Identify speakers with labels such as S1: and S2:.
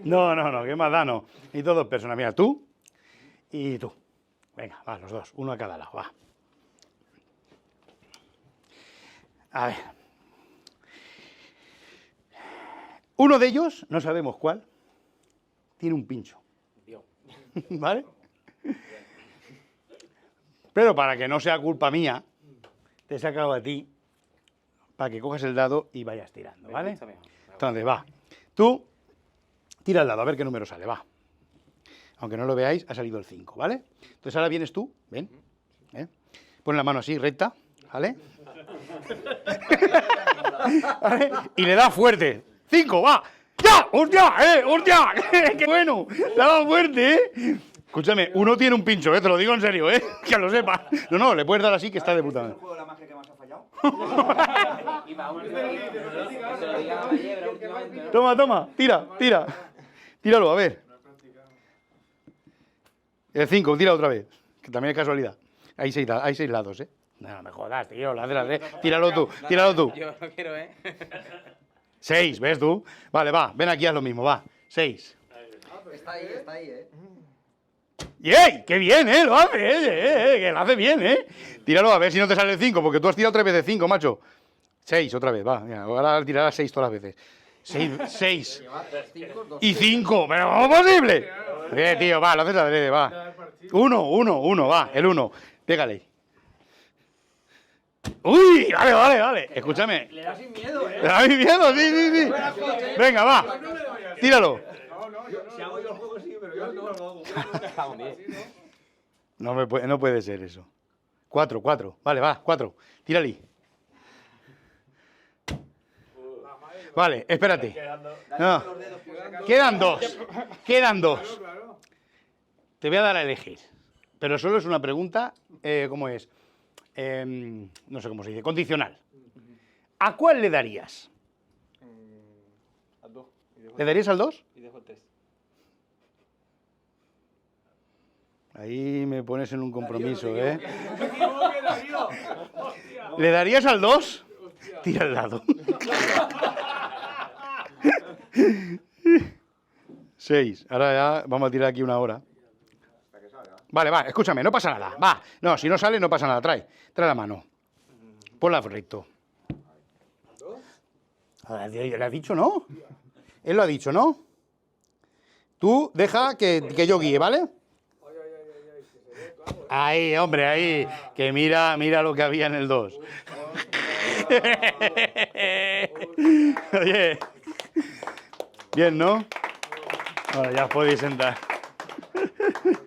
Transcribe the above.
S1: No, ¿qué más da? No. Y dos personas. Mira, tú y tú. Venga, va, los dos. Uno a cada lado, va. A ver. Uno de ellos, no sabemos cuál, tiene un pincho. ¿Vale? Pero para que no sea culpa mía, te he sacado a ti para que cojas el dado y vayas tirando, ¿vale? Entonces, va. Tú tira el dado, a ver qué número sale, va. Aunque no lo veáis, ha salido el 5, ¿vale? Entonces ahora vienes tú, ven. Pon la mano así, recta, ¿vale? ¿Vale? Y le das fuerte. 5, va. ¡Ya! ¡Hostia! ¡Hostia! ¡Qué bueno! Le ha dado fuerte, ¿eh? Escúchame, uno tiene un pincho, te lo digo en serio, que lo sepas. No, le puedes dar así que está de puta madre.
S2: ¿Es el juego de la magia que más ha fallado?
S1: Toma, tira. Tíralo, a ver. El 5, tira otra vez. Que también es casualidad. Hay seis lados, No me jodas, tío, Tíralo tú.
S3: Yo no quiero,
S1: 6, ¿ves tú? Vale, va, ven aquí, haz lo mismo, va. 6.
S2: Está ahí,
S1: ¡Yey! ¡Qué bien, lo hace, que lo hace bien, Tíralo a ver si no te sale el 5, porque tú has tirado 3 veces 5, macho. 6 otra vez, va. Mira, ahora tirarás 6 todas las veces. 6. Y 5, pero ¿cómo es posible? Tío, va, lo haces adrede, va. 1, va, el 1. Pégale. ¡Uy! Vale. Escúchame.
S2: Le da sin miedo,
S1: ¿Le da miedo? Sí. Venga, va. Tíralo.
S2: Si hago yo el juego, sí, pero yo no lo hago.
S1: No puede ser eso. 4. Vale, va, 4. Tírale. Vale, espérate. No. Quedan dos. Te voy a dar a elegir. Pero solo es una pregunta, ¿cómo es? No sé cómo se dice, condicional. ¿A cuál le darías?
S3: Al 2.
S1: ¿Le darías al 2?
S3: Y dejo el 3.
S1: Ahí me pones en un compromiso, ¿Le darías al 2? Tira al lado. 6. Ahora ya vamos a tirar aquí una hora. Vale, va, escúchame, no pasa nada. Va, no, si no sale no pasa nada. Trae la mano. Ponla recto. ¿Le has dicho no? Él lo ha dicho, ¿no? Tú deja que yo guíe, ¿vale? Ahí, hombre, ahí. Que mira lo que había en el 2. Oye. Bien, ¿no? Bueno, ya os podéis sentar.